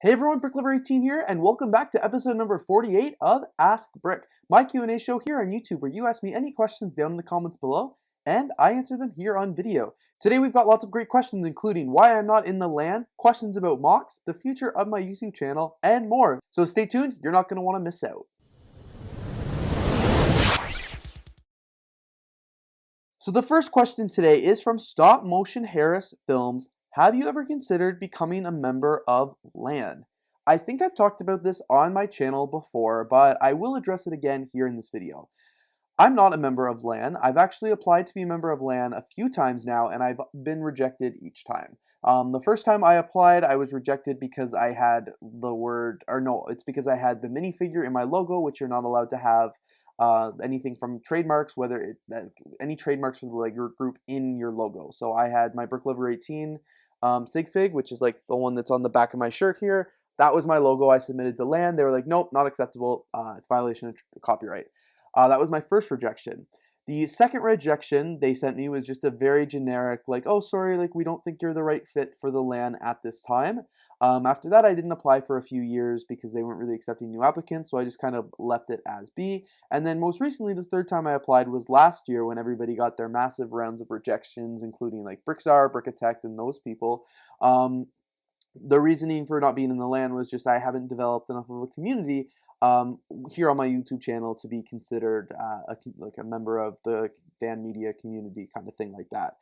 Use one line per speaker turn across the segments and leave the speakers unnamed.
Hey everyone, BrickLetter18 here, and welcome back to episode number 48 of Ask Brick, my Q&A show here on YouTube, where you ask me any questions down in the comments below, and I answer them here on video. Today we've got lots of great questions, including why I'm not in the LAN, questions about mocks, the future of my YouTube channel, and more. So stay tuned, you're not going to want to miss out. So the first question today is from Stop Motion Harris Films. Have you ever considered becoming a member of LAN? I think I've talked about this on my channel before, but I will address it again here in this video. I'm not a member of LAN. I've actually applied to be a member of LAN a few times now, and I've been rejected each time. The first time I applied, I was rejected because I had it's because I had the minifigure in my logo, which you're not allowed to have anything from trademarks, any trademarks for the Lego group in your logo. So I had my BrickLetter18 sig fig, which is like the one that's on the back of my shirt here. That was my logo. I submitted to LAN. They were like, nope, not acceptable. It's violation of copyright. That was my first rejection. The second rejection they sent me was just a very generic, like, oh, sorry, like, we don't think you're the right fit for the LAN at this time. After that, I didn't apply for a few years because they weren't really accepting new applicants, so I just kind of left it as B. And then most recently, the third time I applied was last year when everybody got their massive rounds of rejections, including like Brickzar, Brickatect, and those people. The reasoning for not being in the LAN was just I haven't developed enough of a community here on my YouTube channel to be considered like a member of the fan media community kind of thing like that.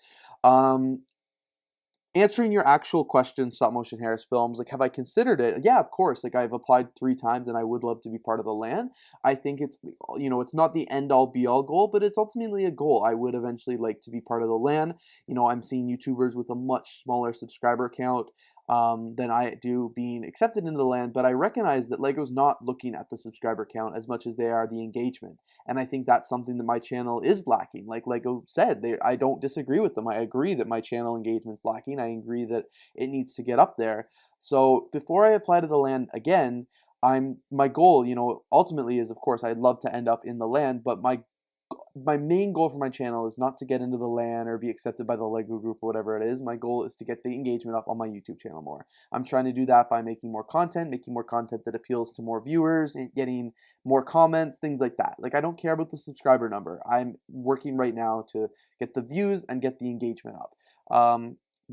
Answering your actual question, Stop Motion Harris Films, like, have I considered it? Yeah, of course. Like, I've applied 3 times and I would love to be part of the LAN. I think it's, it's not the end-all be-all goal, but it's ultimately a goal. I would eventually like to be part of the LAN. I'm seeing YouTubers with a much smaller subscriber count than I do being accepted into the LAN, but I recognize that LEGO's not looking at the subscriber count as much as they are the engagement. And I think that's something that my channel is lacking. Like LEGO said, I don't disagree with them. I agree that my channel engagement's lacking. I agree that it needs to get up there. So before I apply to the LAN again, my goal, ultimately is, of course, I'd love to end up in the LAN, but my main goal for my channel is not to get into the LAN or be accepted by the LEGO group or whatever it is. My goal is to get the engagement up on my YouTube channel more. I'm trying to do that by making more content that appeals to more viewers, and getting more comments, things like that. Like, I don't care about the subscriber number. I'm working right now to get the views and get the engagement up.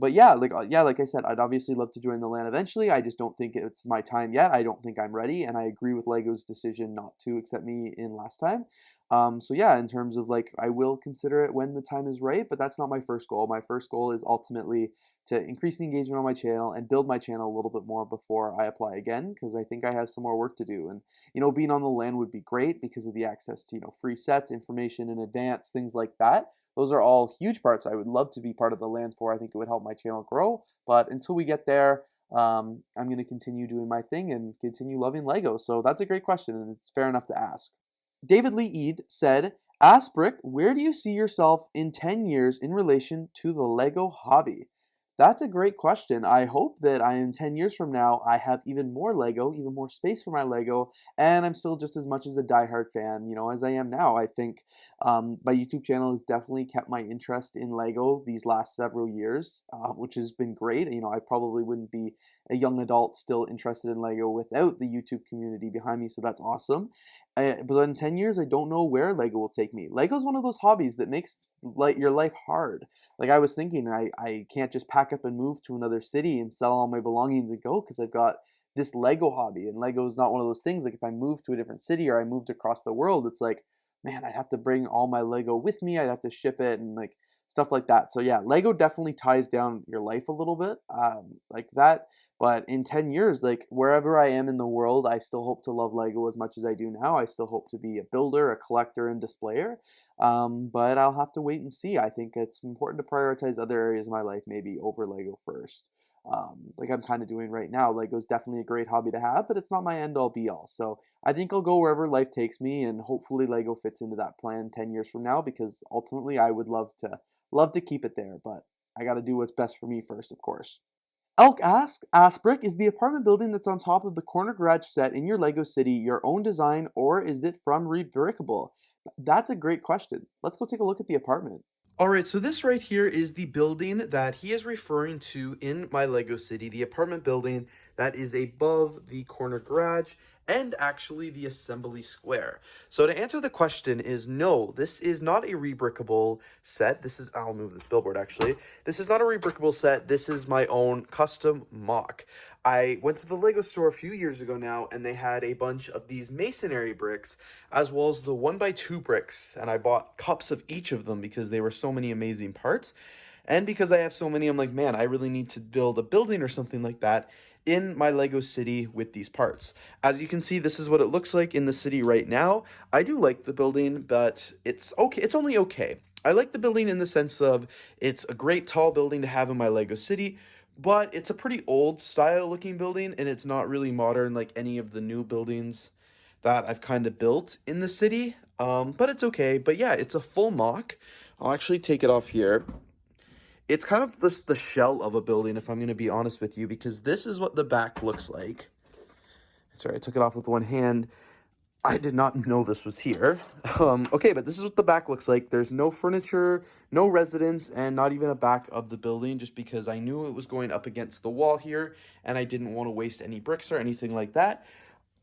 But yeah, like I said, I'd obviously love to join the LAN eventually. I just don't think it's my time yet. I don't think I'm ready, and I agree with LEGO's decision not to accept me in last time. So yeah, in terms of like, I will consider it when the time is right, but that's not my first goal. My first goal is ultimately to increase the engagement on my channel and build my channel a little bit more before I apply again, because I think I have some more work to do. And, being on the LAN would be great because of the access to, free sets, information in advance, things like that. Those are all huge parts I would love to be part of the LAN for. I think it would help my channel grow. But until we get there, I'm going to continue doing my thing and continue loving LEGO. So that's a great question, and it's fair enough to ask. David Lee Eid said, ask Brick, where do you see yourself in 10 years in relation to the LEGO hobby? That's a great question. I hope that I am 10 years from now, I have even more LEGO, even more space for my LEGO, and I'm still just as much as a diehard fan, as I am now. I think my YouTube channel has definitely kept my interest in LEGO these last several years, which has been great. I probably wouldn't be a young adult still interested in LEGO without the YouTube community behind me, so that's awesome. But in 10 years, I don't know where LEGO will take me. LEGO's one of those hobbies that makes your life hard. Like, I was thinking, I can't just pack up and move to another city and sell all my belongings and go, because I've got this LEGO hobby. And LEGO is not one of those things, like, if I moved to a different city or I moved across the world, it's like, man, I'd have to bring all my LEGO with me. I'd have to ship it and like stuff like that. So yeah, LEGO definitely ties down your life a little bit, like that. But in 10 years, like, wherever I am in the world, I still hope to love LEGO as much as I do now. I still hope to be a builder, a collector, and displayer. But I'll have to wait and see. I think it's important to prioritize other areas of my life maybe over LEGO first. Like I'm kind of doing right now. LEGO's definitely a great hobby to have, but it's not my end-all be-all. So I think I'll go wherever life takes me, and hopefully LEGO fits into that plan 10 years from now, because ultimately I would love to keep it there, but I got to do what's best for me first, of course. Elk asks Brick, is the apartment building that's on top of the corner garage set in your LEGO city your own design, or is it from rebrickable? That's a great question. Let's go take a look at the apartment. All right, so this right here is the building that he is referring to in my LEGO city, the apartment building that is above the corner garage and actually the assembly square. So to answer the question is no, this is not a rebrickable set. This is, I'll move this billboard actually. This is not a rebrickable set. This is my own custom mock. I went to the Lego store a few years ago now, and they had a bunch of these masonry bricks as well as the 1x2 bricks, and I bought cups of each of them because they were so many amazing parts. And because I have so many, I'm like, man, I really need to build a building or something like that in my Lego city with these parts. As you can see, this is what it looks like in the city right now. I do like the building, but it's okay. It's only okay. I like the building in the sense of it's a great tall building to have in my Lego city, but it's a pretty old style looking building, and it's not really modern like any of the new buildings that I've kind of built in the city. But it's okay. But yeah, it's a full mock. I'll actually take it off here. It's kind of the shell of a building, if I'm going to be honest with you, because this is what the back looks like. Sorry, I took it off with one hand. I did not know this was here. Okay, but this is what the back looks like. There's no furniture, no residence, and not even a back of the building, just because I knew it was going up against the wall here, and I didn't want to waste any bricks or anything like that.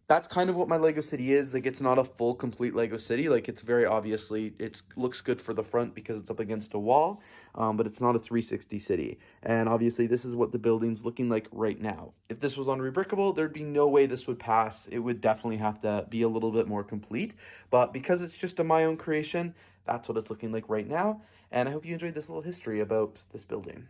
That's kind of what my Lego city is. Like, it's not a full complete Lego city. Like, it's very obviously, it looks good for the front because it's up against a wall, but it's not a 360 city. And obviously this is what the building's looking like right now. If this was on rebrickable, there'd be no way this would pass. It would definitely have to be a little bit more complete, but because it's just my own creation, that's what it's looking like right now. And I hope you enjoyed this little history about this building.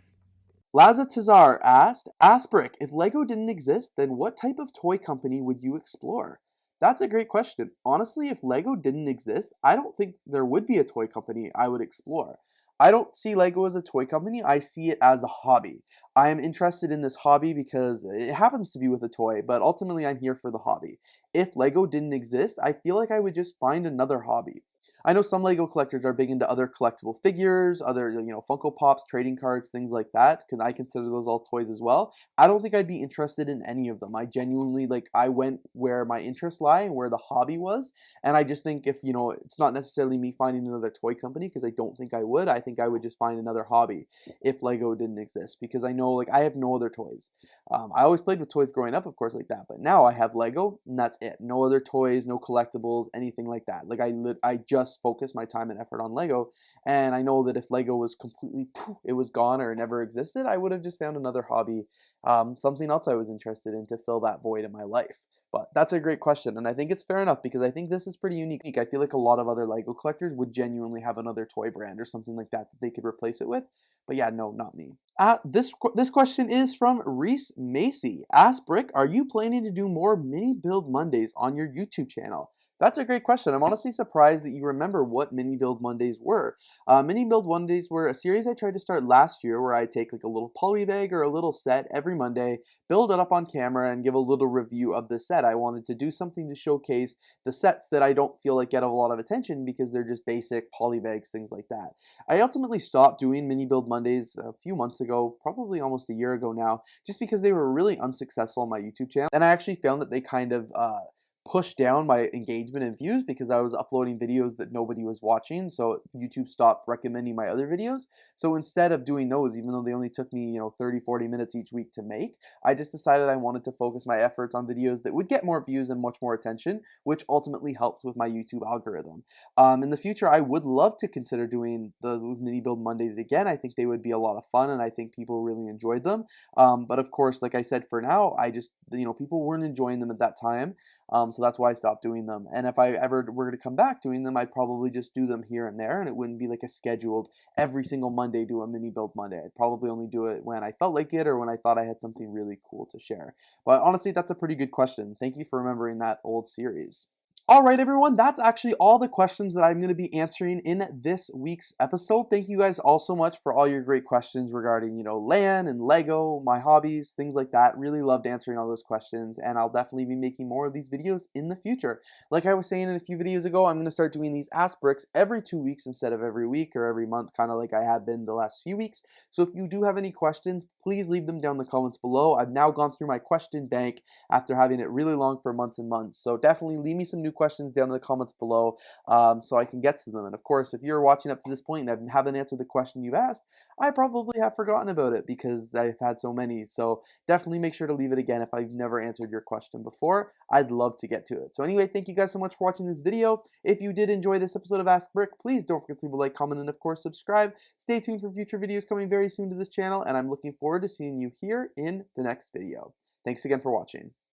Laza Tazar asked, Asbrick, if Lego didn't exist, then what type of toy company would you explore? That's a great question. Honestly, if Lego didn't exist, I don't think there would be a toy company I would explore. I don't see Lego as a toy company, I see it as a hobby. I am interested in this hobby because it happens to be with a toy, but ultimately I'm here for the hobby. If Lego didn't exist, I feel like I would just find another hobby. I know some Lego collectors are big into other collectible figures, other, Funko Pops, trading cards, things like that, because I consider those all toys as well. I don't think I'd be interested in any of them. I genuinely, I went where my interests lie and where the hobby was, and I just think if, it's not necessarily me finding another toy company, because I don't think I would. I think I would just find another hobby if Lego didn't exist, because I know, I have no other toys. I always played with toys growing up, of course, like that, but now I have Lego, and that's it. No other toys, no collectibles, anything like that. I just focus my time and effort on Lego, and I know that if Lego was completely, it was gone or never existed, I would have just found another hobby, something else I was interested in to fill that void in my life. But that's a great question, and I think it's fair enough because I think this is pretty unique. I feel like a lot of other Lego collectors would genuinely have another toy brand or something like that that they could replace it with. But yeah, no, not me. This question is from Reese Macy. Ask Brick, are you planning to do more Mini Build Mondays on your YouTube channel? That's a great question. I'm honestly surprised that you remember what Mini Build Mondays were. Mini Build Mondays were a series I tried to start last year where I take a little poly bag or a little set every Monday, build it up on camera, and give a little review of the set. I wanted to do something to showcase the sets that I don't feel like get a lot of attention because they're just basic poly bags, things like that. I ultimately stopped doing Mini Build Mondays a few months ago, probably almost a year ago now, just because they were really unsuccessful on my YouTube channel. And I actually found that they kind of pushed down my engagement and views because I was uploading videos that nobody was watching, so YouTube stopped recommending my other videos. So instead of doing those, even though they only took me 30-40 minutes each week to make, I just decided I wanted to focus my efforts on videos that would get more views and much more attention, which ultimately helped with my YouTube algorithm. In the future, I would love to consider doing those Mini Build Mondays again. I think they would be a lot of fun, and I think people really enjoyed them. But of course, like I said, for now, I just, people weren't enjoying them at that time. So that's why I stopped doing them. And if I ever were to come back doing them, I'd probably just do them here and there, and it wouldn't be like a scheduled every single Monday do a Mini Build Monday. I'd probably only do it when I felt like it or when I thought I had something really cool to share. But honestly, that's a pretty good question. Thank you for remembering that old series. All right, everyone, that's actually all the questions that I'm going to be answering in this week's episode. Thank you guys all so much for all your great questions regarding, LAN and Lego, my hobbies, things like that. Really loved answering all those questions, and I'll definitely be making more of these videos in the future. Like I was saying in a few videos ago, I'm going to start doing these Ask Bricks every 2 weeks instead of every week or every month, kind of like I have been the last few weeks. So if you do have any questions, please leave them down in the comments below. I've now gone through my question bank after having it really long for months and months. So definitely leave me some new questions down in the comments below so I can get to them. And of course, if you're watching up to this point and I haven't answered the question you've asked, I probably have forgotten about it because I've had so many. So definitely make sure to leave it again if I've never answered your question before. I'd love to get to it. So anyway, thank you guys so much for watching this video. If you did enjoy this episode of Ask Brick, please don't forget to leave a like, comment, and of course subscribe. Stay tuned for future videos coming very soon to this channel, and I'm looking forward to seeing you here in the next video. Thanks again for watching.